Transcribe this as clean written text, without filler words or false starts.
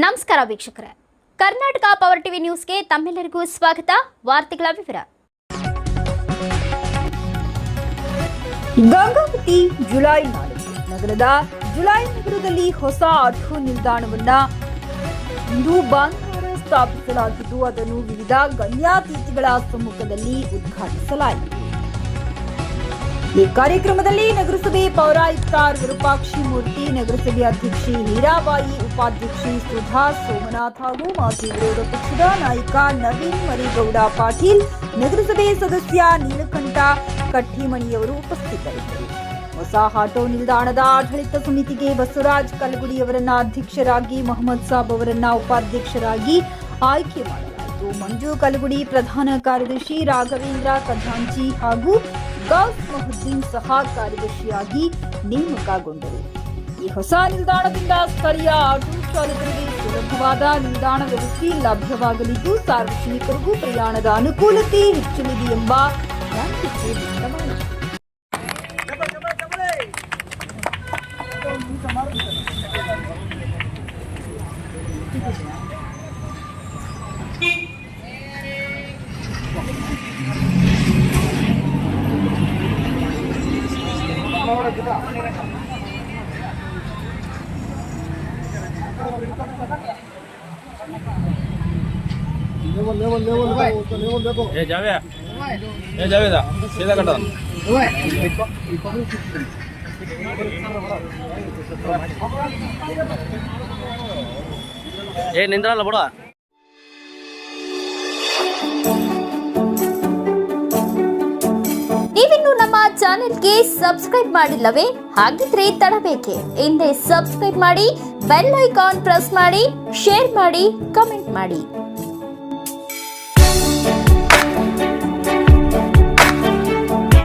ನಮಸ್ಕಾರ ವೀಕ್ಷಕರೇ, Karnataka power TV ನ್ಯೂಸ್ಗೆ ತಮ್ಮೆಲ್ಲರಿಗೂ ಸ್ವಾಗತ. ವಾರ್ತೆಗಳ ವಿವರ. ಗಂಗಾವತಿ ಜುಲೈ 4 ನಗರದ ಜುಲೈ ನಗರದಲ್ಲಿ ಹೊಸ ಆಟೋ ನಿಲ್ದಾಣವನ್ನ ಇಂದು ಭಾನುವಾರ ಸ್ಥಾಪಿಸಲಾಗಿದ್ದು ಅದನ್ನು ವಿವಿಧ ಗಣ್ಯಾತಿಥಿಗಳ ಸಮ್ಮುಖದಲ್ಲಿ ಉದ್ಘಾಟಿಸಲಾಯಿತು. ಈ ಕಾರ್ಯಕ್ರಮದಲ್ಲಿ ನಗರಸಭೆ ಪೌರಾಯುಕ್ತ ವಿರೂಪಾಕ್ಷಿ ಮೂರ್ತಿ, ನಗರಸಭೆ ಅಧ್ಯಕ್ಷೆ ಹೀರಾಬಾಯಿ, ಉಪಾಧ್ಯಕ್ಷೆ ಸುಧಾ ಸೋಮನಾಥ್ ಹಾಗೂ ಮಾಜಿ ವಿರೋಧ ಪಕ್ಷದ ನಾಯಕ ನವೀನ್ ಮರೇಗೌಡ ಪಾಟೀಲ್, ನಗರಸಭೆ ಸದಸ್ಯ ನೀಲಕಂಠ ಕಟ್ಟಿಮಣಿಯವರು ಉಪಸ್ಥಿತರಿದ್ದರು. ಹೊಸ ಆಟೋ ನಿಲ್ದಾಣದ ಆಡಳಿತ ಸಮಿತಿಗೆ ಬಸವರಾಜ್ ಕಲಗುಡಿಯವರನ್ನ ಅಧ್ಯಕ್ಷರಾಗಿ, ಮೊಹಮ್ಮದ್ ಸಾಬ್ ಅವರನ್ನ ಉಪಾಧ್ಯಕ್ಷರಾಗಿ ಆಯ್ಕೆ ಮಾಡಲಾಯಿತು. ಮಂಜು ಕಲಗುಡಿ ಪ್ರಧಾನ ಕಾರ್ಯದರ್ಶಿ, ರಾಘವೇಂದ್ರ ಖಜಾಂಚಿ ಹಾಗೂ ಗೌಸ್ ಮಹುದ್ದೀನ್ ಸಹ ಕಾರ್ಯದರ್ಶಿಯಾಗಿ ನೇಮಕಗೊಂಡರು. ಈ ಹೊಸ ನಿಲ್ದಾಣದಿಂದ ಸ್ಥಳೀಯ ಆಟೋ ಚಾಲಕರಿಗೆ ಸುಲಭವಾದ ನಿಲ್ದಾಣ ವ್ಯವಸ್ಥೆ ಲಭ್ಯವಾಗಲಿದ್ದು ಸಾರ್ವಜನಿಕರಿಗೂ ಪ್ರಯಾಣದ ಅನುಕೂಲತೆ ಹೆಚ್ಚಲಿದೆ ಎಂಬ ನಂಬಿಕೆ ವ್ಯಕ್ತವಾಯಿತು. जावेदा सीधा कटा निंद्रಲ್ಲ ಬಿಡು. ನೀವಿನ್ನು ನಮ್ಮ ಚಾನೆಲ್ಗೆ ಸಬ್ಸ್ಕ್ರೈಬ್ ಮಾಡಿಲ್ಲವೇ? ಹಾಗಿದ್ರೆ ತಡಬೇಕೆ? ಹಿಂದೆ ಸಬ್ಸ್ಕ್ರೈಬ್ ಮಾಡಿ, ಬೆಲ್ ಐಕಾನ್ ಪ್ರೆಸ್ ಮಾಡಿ, ಶೇರ್ ಮಾಡಿ, ಕಮೆಂಟ್ ಮಾಡಿ.